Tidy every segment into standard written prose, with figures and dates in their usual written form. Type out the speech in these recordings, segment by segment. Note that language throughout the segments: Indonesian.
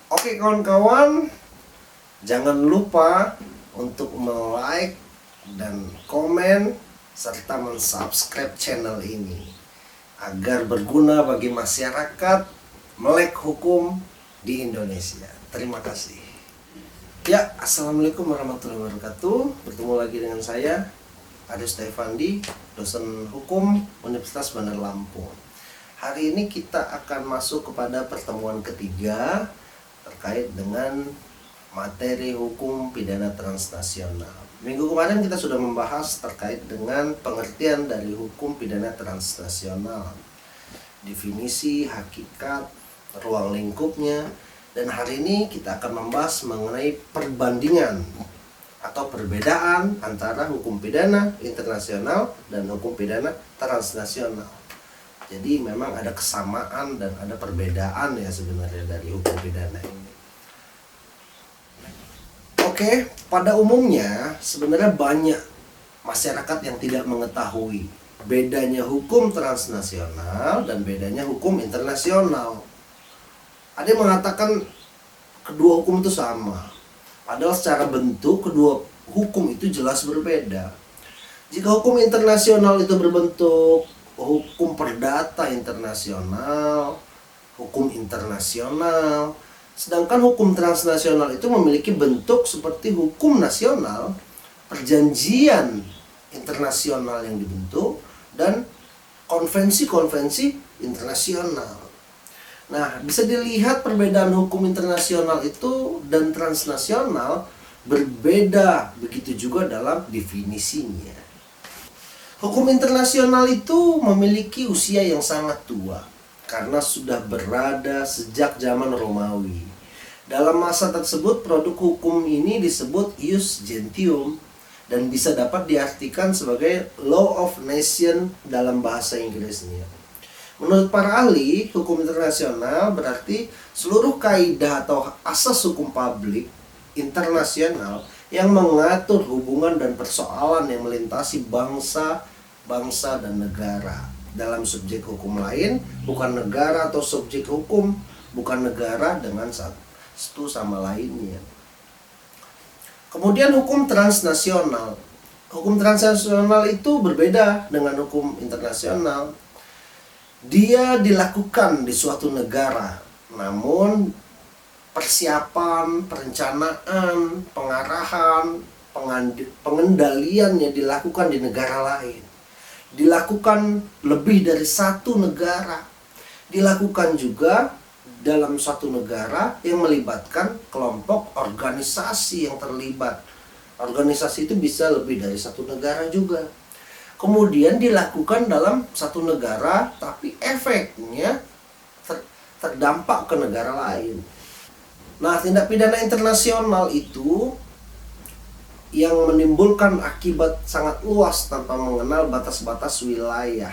Oke kawan-kawan, jangan lupa untuk like dan komen serta mensubscribe channel ini agar berguna bagi masyarakat melek hukum di Indonesia. Terima kasih. Ya, assalamualaikum warahmatullahi wabarakatuh. Bertemu lagi dengan saya, Aris Stefandi, dosen hukum Universitas Bandar Lampung. Hari ini kita akan masuk kepada pertemuan ketiga terkait dengan materi hukum pidana transnasional. Minggu kemarin kita sudah membahas terkait dengan pengertian dari hukum pidana transnasional, definisi, hakikat, ruang lingkupnya, dan hari ini kita akan membahas mengenai perbandingan atau perbedaan antara hukum pidana internasional dan hukum pidana transnasional. Jadi memang ada kesamaan dan ada perbedaan ya sebenarnya dari hukum pidana ini. Oke, pada umumnya sebenarnya banyak masyarakat yang tidak mengetahui bedanya hukum transnasional dan bedanya hukum internasional. Ada yang mengatakan kedua hukum itu sama, padahal secara bentuk kedua hukum itu jelas berbeda. Jika hukum internasional itu berbentuk hukum perdata internasional, hukum internasional, sedangkan hukum transnasional itu memiliki bentuk seperti hukum nasional, perjanjian internasional yang dibentuk, dan konvensi-konvensi internasional. Nah, bisa dilihat perbedaan hukum internasional itu dan transnasional berbeda, begitu juga dalam definisinya. Hukum internasional itu memiliki usia yang sangat tua karena sudah berada sejak zaman Romawi. Dalam masa tersebut produk hukum ini disebut ius gentium dan bisa dapat diartikan sebagai law of nation dalam bahasa Inggrisnya. Menurut para ahli, hukum internasional berarti seluruh kaidah atau asas hukum publik internasional yang mengatur hubungan dan persoalan yang melintasi bangsa dan negara. Dalam subjek hukum lain, bukan negara atau subjek hukum, bukan negara dengan satu sama lainnya. Kemudian hukum transnasional. Hukum transnasional itu berbeda dengan hukum internasional. Dia dilakukan di suatu negara, namun persiapan, perencanaan, pengarahan, pengendaliannya dilakukan di negara lain. Dilakukan lebih dari satu negara. Dilakukan juga dalam satu negara yang melibatkan kelompok organisasi yang terlibat. Organisasi itu bisa lebih dari satu negara juga. Kemudian dilakukan dalam satu negara, tapi efeknya terdampak ke negara lain. Nah, tindak pidana internasional itu yang menimbulkan akibat sangat luas tanpa mengenal batas-batas wilayah.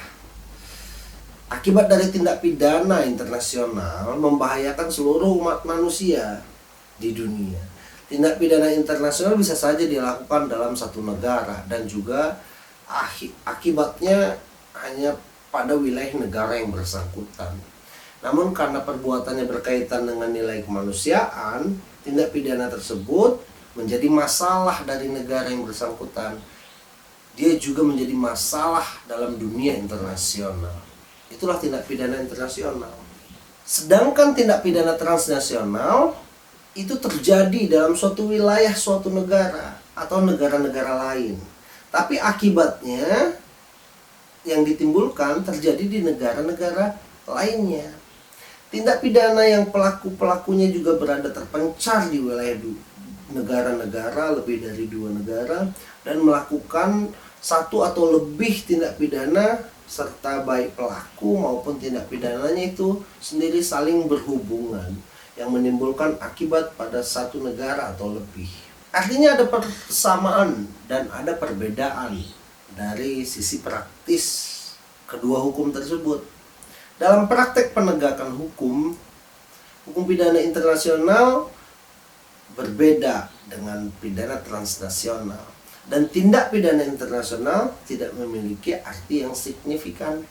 Akibat dari tindak pidana internasional membahayakan seluruh umat manusia di dunia. Tindak pidana internasional bisa saja dilakukan dalam satu negara dan juga akibatnya hanya pada wilayah negara yang bersangkutan. Namun karena perbuatannya berkaitan dengan nilai kemanusiaan, tindak pidana tersebut menjadi masalah dari negara yang bersangkutan. Dia juga menjadi masalah dalam dunia internasional. Itulah tindak pidana internasional. Sedangkan tindak pidana transnasional itu terjadi dalam suatu wilayah, suatu negara atau negara-negara lain. Tapi akibatnya yang ditimbulkan terjadi di negara-negara lainnya. Tindak pidana yang pelaku-pelakunya juga berada terpencar di wilayah negara-negara, lebih dari 2 negara, dan melakukan satu atau lebih tindak pidana serta baik pelaku maupun tindak pidananya itu sendiri saling berhubungan yang menimbulkan akibat pada satu negara atau lebih. Artinya ada persamaan dan ada perbedaan dari sisi praktis kedua hukum tersebut. Dalam praktek penegakan hukum pidana internasional berbeda dengan pidana transnasional, dan tindak pidana internasional tidak memiliki arti yang signifikan.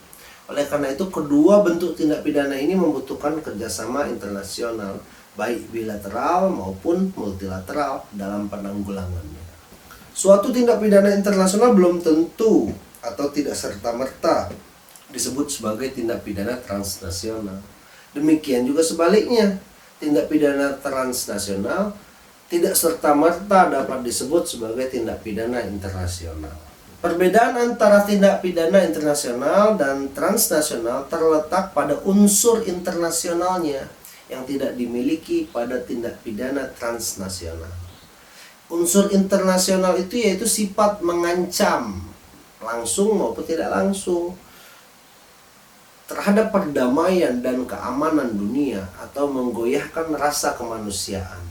Oleh karena itu, kedua bentuk tindak pidana ini membutuhkan kerjasama internasional baik bilateral maupun multilateral dalam penanggulangannya. Suatu tindak pidana internasional belum tentu atau tidak serta-merta disebut sebagai tindak pidana transnasional. Demikian juga sebaliknya, tindak pidana transnasional tidak serta-merta dapat disebut sebagai tindak pidana internasional. Perbedaan antara tindak pidana internasional dan transnasional terletak pada unsur internasionalnya yang tidak dimiliki pada tindak pidana transnasional. Unsur internasional itu yaitu sifat mengancam langsung maupun tidak langsung terhadap perdamaian dan keamanan dunia atau menggoyahkan rasa kemanusiaan.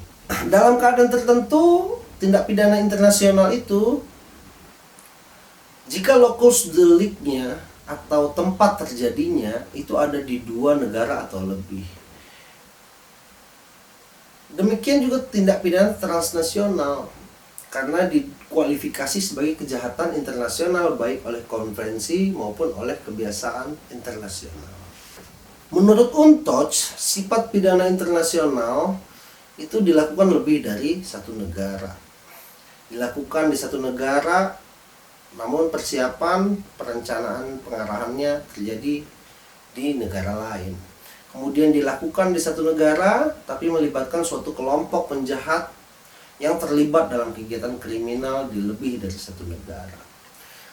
Dalam keadaan tertentu, tindak pidana internasional itu jika locus delictnya atau tempat terjadinya itu ada di 2 negara atau lebih. Demikian juga tindak pidana transnasional karena dikualifikasi sebagai kejahatan internasional baik oleh konvensi maupun oleh kebiasaan internasional. Menurut UNTOC, sifat pidana internasional itu dilakukan lebih dari satu negara. Dilakukan di satu negara, namun persiapan, perencanaan, pengarahannya terjadi di negara lain. Kemudian dilakukan di satu negara, tapi melibatkan suatu kelompok penjahat yang terlibat dalam kegiatan kriminal di lebih dari satu negara.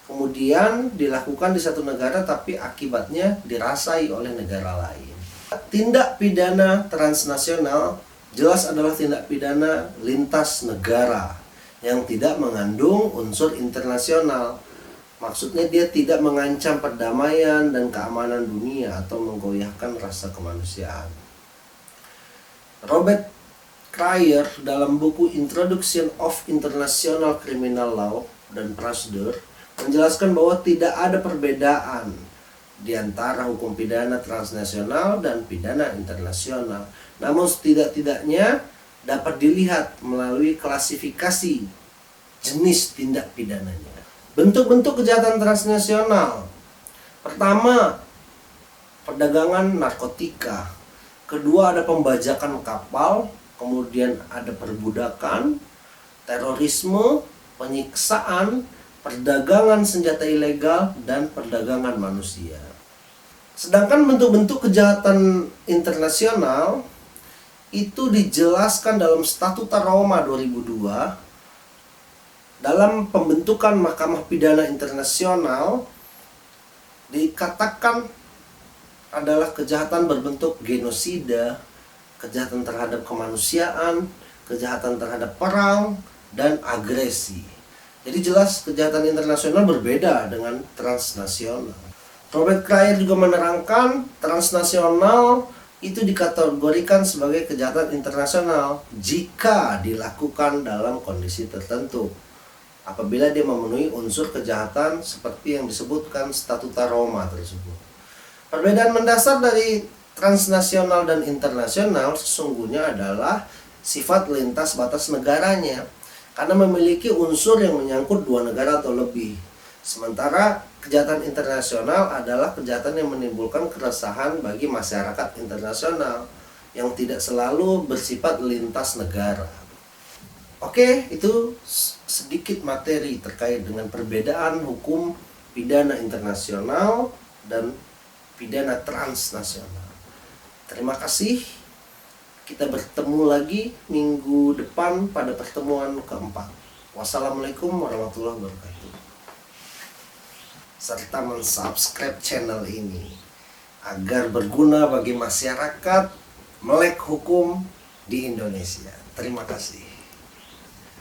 Kemudian dilakukan di satu negara, tapi akibatnya dirasai oleh negara lain. Tindak pidana transnasional jelas adalah tindak pidana lintas negara yang tidak mengandung unsur internasional. Maksudnya dia tidak mengancam perdamaian dan keamanan dunia atau menggoyahkan rasa kemanusiaan. Robert Cryer dalam buku Introduction of International Criminal Law dan Procedure menjelaskan bahwa tidak ada perbedaan di antara hukum pidana transnasional dan pidana internasional. Namun setidak-tidaknya dapat dilihat melalui klasifikasi jenis tindak pidananya. Bentuk-bentuk kejahatan transnasional. Pertama, perdagangan narkotika. Kedua, ada pembajakan kapal. Kemudian ada perbudakan, terorisme, penyiksaan, perdagangan senjata ilegal, dan perdagangan manusia. Sedangkan bentuk-bentuk kejahatan internasional itu dijelaskan dalam Statuta Roma 2002. Dalam pembentukan Mahkamah Pidana Internasional dikatakan adalah kejahatan berbentuk genosida, kejahatan terhadap kemanusiaan, kejahatan terhadap perang, dan agresi. Jadi jelas kejahatan internasional berbeda dengan transnasional. Robert Cryer juga menerangkan transnasional itu dikategorikan sebagai kejahatan internasional jika dilakukan dalam kondisi tertentu. Apabila dia memenuhi unsur kejahatan seperti yang disebutkan Statuta Roma tersebut. Perbedaan mendasar dari transnasional dan internasional sesungguhnya adalah sifat lintas batas negaranya, karena memiliki unsur yang menyangkut 2 negara atau lebih. Sementara kejahatan internasional adalah kejahatan yang menimbulkan keresahan bagi masyarakat internasional yang tidak selalu bersifat lintas negara. Oke, itu sedikit materi terkait dengan perbedaan hukum pidana internasional dan pidana transnasional. Terima kasih. Kita bertemu lagi minggu depan pada pertemuan keempat. Wassalamualaikum warahmatullahi wabarakatuh. Serta mensubscribe channel ini agar berguna bagi masyarakat melek hukum di Indonesia. Terima kasih.